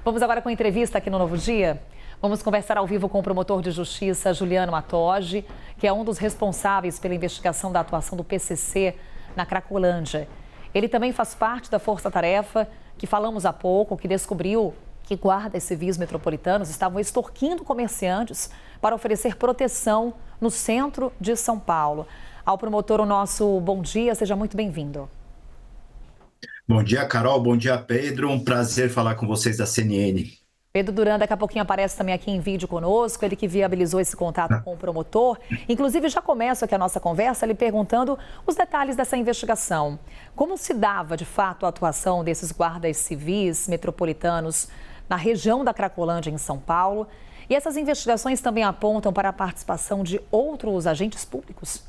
Vamos agora com a entrevista aqui no Novo Dia. Vamos conversar ao vivo com o promotor de justiça Juliano Matoge, que é um dos responsáveis pela investigação da atuação do PCC na Cracolândia. Ele também faz parte da força-tarefa que falamos há pouco, que descobriu que guardas civis metropolitanos estavam extorquindo comerciantes para oferecer proteção no centro de São Paulo. Ao promotor, o nosso bom dia, seja muito bem-vindo. Bom dia, Carol. Bom dia, Pedro. Um prazer falar com vocês da CNN. Pedro Duran, daqui a pouquinho aparece também aqui em vídeo conosco, ele que viabilizou esse contato com o promotor. Inclusive, já começo aqui a nossa conversa lhe perguntando os detalhes dessa investigação. Como se dava, de fato, a atuação desses guardas civis metropolitanos na região da Cracolândia, em São Paulo? E essas investigações também apontam para a participação de outros agentes públicos?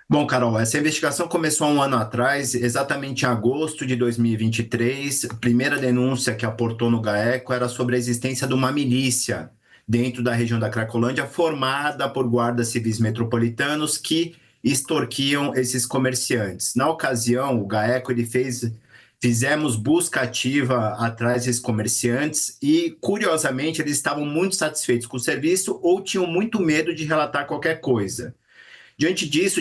Bom, Carol, essa investigação começou há um ano atrás, exatamente em agosto de 2023. A primeira denúncia que aportou no GAECO era sobre a existência de uma milícia dentro da região da Cracolândia, formada por guardas civis metropolitanos que extorquiam esses comerciantes. Na ocasião, o GAECO fizemos busca ativa atrás desses comerciantes e, curiosamente, eles estavam muito satisfeitos com o serviço ou tinham muito medo de relatar qualquer coisa. Diante disso,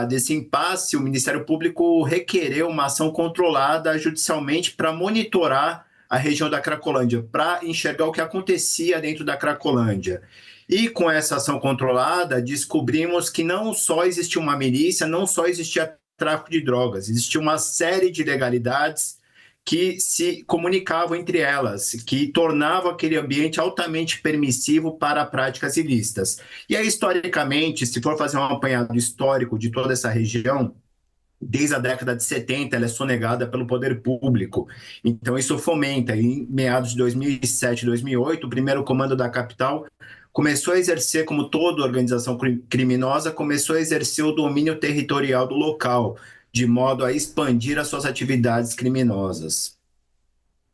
desse impasse, o Ministério Público requereu uma ação controlada judicialmente para monitorar a região da Cracolândia, para enxergar o que acontecia dentro da Cracolândia. E com essa ação controlada, descobrimos que não só existia uma milícia, não só existia tráfico de drogas, existia uma série de ilegalidades que se comunicavam entre elas, que tornavam aquele ambiente altamente permissivo para práticas ilícitas. E aí, historicamente, se for fazer um apanhado histórico de toda essa região, desde a década de 70, ela é sonegada pelo poder público. Então, isso fomenta. Em meados de 2007, 2008, o primeiro comando da capital começou a exercer, como toda organização criminosa, começou a exercer o domínio territorial do local, de modo a expandir as suas atividades criminosas.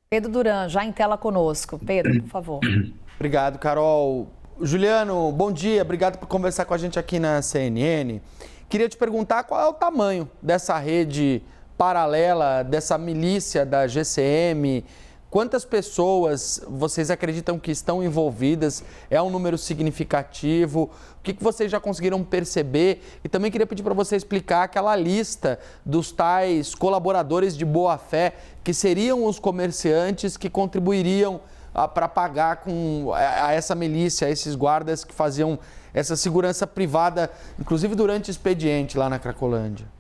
Pedro Duran, já em tela conosco. Pedro, por favor. Obrigado, Carol. Juliano, bom dia. Obrigado por conversar com a gente aqui na CNN. Queria te perguntar qual é o tamanho dessa rede paralela, dessa milícia da GCM. Quantas pessoas vocês acreditam que estão envolvidas? É um número significativo? O que vocês já conseguiram perceber? E também queria pedir para você explicar aquela lista dos tais colaboradores de boa-fé, que seriam os comerciantes que contribuiriam para pagar a essa milícia, a esses guardas que faziam essa segurança privada, inclusive durante o expediente lá na Cracolândia.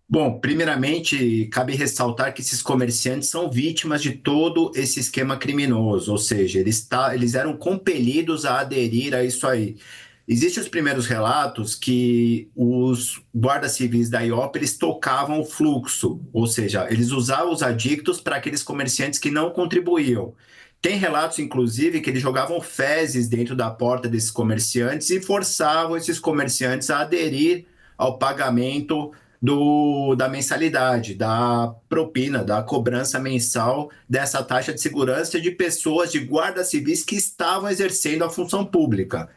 Bom, primeiramente, cabe ressaltar que esses comerciantes são vítimas de todo esse esquema criminoso, ou seja, eles eram compelidos a aderir a isso aí. Existem os primeiros relatos que os guardas civis da IOP, eles tocavam o fluxo, ou seja, eles usavam os adictos para aqueles comerciantes que não contribuíam. Tem relatos, inclusive, que eles jogavam fezes dentro da porta desses comerciantes e forçavam esses comerciantes a aderir ao pagamento da mensalidade, da propina, da cobrança mensal dessa taxa de segurança de pessoas, de guardas civis que estavam exercendo a função pública.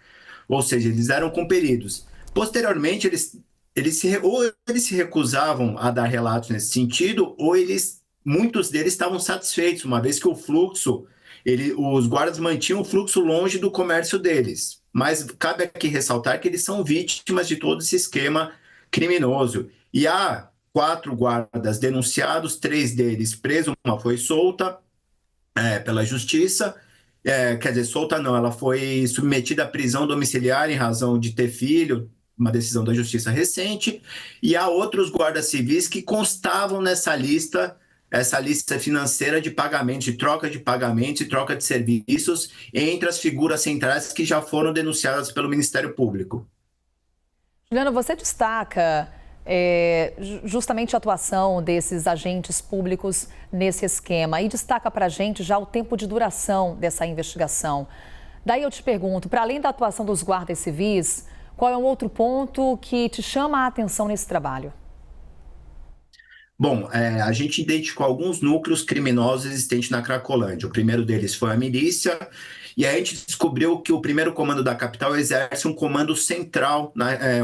Ou seja, eles eram compelidos. Posteriormente, eles se recusavam a dar relatos nesse sentido, ou muitos deles estavam satisfeitos, uma vez que o fluxo, os guardas mantinham o fluxo longe do comércio deles. Mas cabe aqui ressaltar que eles são vítimas de todo esse esquema criminoso. E há 4 guardas denunciados, 3 deles presos, uma foi solta pela justiça, quer dizer, solta não, ela foi submetida à prisão domiciliar em razão de ter filho, uma decisão da justiça recente, e há outros guardas civis que constavam nessa lista, essa lista financeira de pagamentos, de troca de pagamentos e troca de serviços entre as figuras centrais que já foram denunciadas pelo Ministério Público. Juliano, você destaca justamente a atuação desses agentes públicos nesse esquema e destaca para a gente já o tempo de duração dessa investigação. Daí eu te pergunto, para além da atuação dos guardas civis, qual é um outro ponto que te chama a atenção nesse trabalho? Bom, a gente identificou alguns núcleos criminosos existentes na Cracolândia. O primeiro deles foi a milícia, e aí a gente descobriu que o primeiro comando da capital exerce um comando central,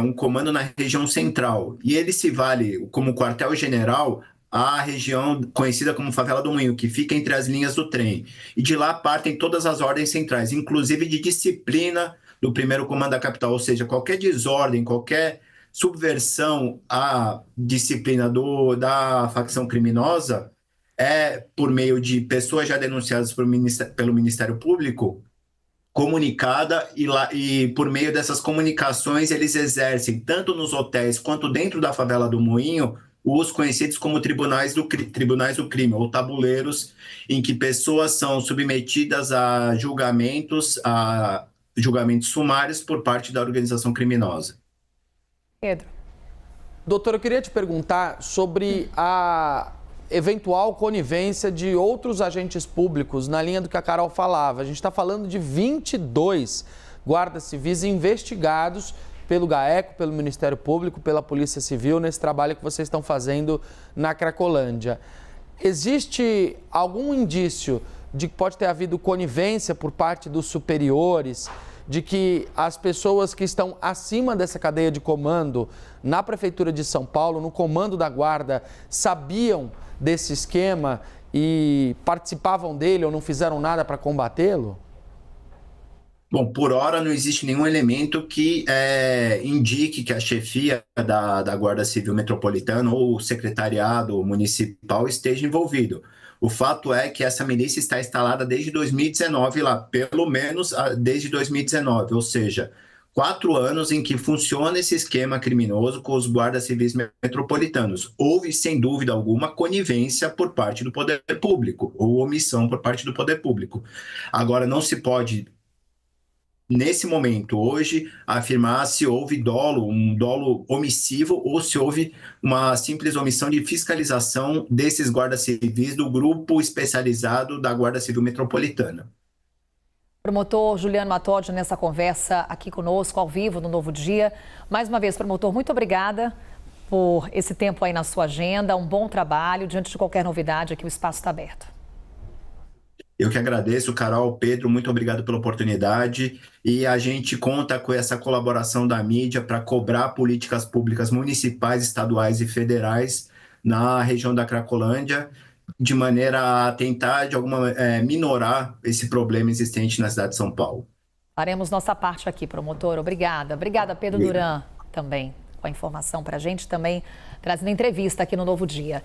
um comando na região central. E ele se vale como quartel-general à região conhecida como Favela do Moinho, que fica entre as linhas do trem. E de lá partem todas as ordens centrais, inclusive de disciplina do primeiro comando da capital, ou seja, qualquer desordem, qualquer subversão à disciplina da facção criminosa por meio de pessoas já denunciadas pelo Ministério Público, comunicada, e por meio dessas comunicações eles exercem, tanto nos hotéis quanto dentro da Favela do Moinho, os conhecidos como tribunais do crime, ou tabuleiros, em que pessoas são submetidas a julgamentos sumários por parte da organização criminosa. Pedro. Doutor, eu queria te perguntar sobre a eventual conivência de outros agentes públicos na linha do que a Carol falava. A gente está falando de 22 guardas civis investigados pelo GAECO, pelo Ministério Público, pela Polícia Civil, nesse trabalho que vocês estão fazendo na Cracolândia. Existe algum indício de que pode ter havido conivência por parte dos superiores, de que as pessoas que estão acima dessa cadeia de comando na Prefeitura de São Paulo, no comando da Guarda, sabiam desse esquema e participavam dele ou não fizeram nada para combatê-lo? Bom, por hora não existe nenhum elemento que indique que a chefia da Guarda Civil Metropolitana ou o secretariado municipal esteja envolvido. O fato é que essa milícia está instalada desde 2019 lá, pelo menos desde 2019, ou seja, 4 anos em que funciona esse esquema criminoso com os guardas civis metropolitanos. Houve, sem dúvida alguma, conivência por parte do poder público, ou omissão por parte do poder público. Agora, não se pode, nesse momento, hoje, afirmar se houve um dolo omissivo ou se houve uma simples omissão de fiscalização desses guardas civis do grupo especializado da Guarda Civil Metropolitana. Promotor Juliano Matodi nessa conversa aqui conosco, ao vivo, no Novo Dia. Mais uma vez, promotor, muito obrigada por esse tempo aí na sua agenda. Um bom trabalho. Diante de qualquer novidade, aqui o espaço está aberto. Eu que agradeço, Carol, Pedro, muito obrigado pela oportunidade. E a gente conta com essa colaboração da mídia para cobrar políticas públicas municipais, estaduais e federais na região da Cracolândia, de maneira a tentar, minorar esse problema existente na cidade de São Paulo. Faremos nossa parte aqui, promotor. Obrigada. Obrigada, Pedro Duran, também, com a informação para a gente, também trazendo entrevista aqui no Novo Dia.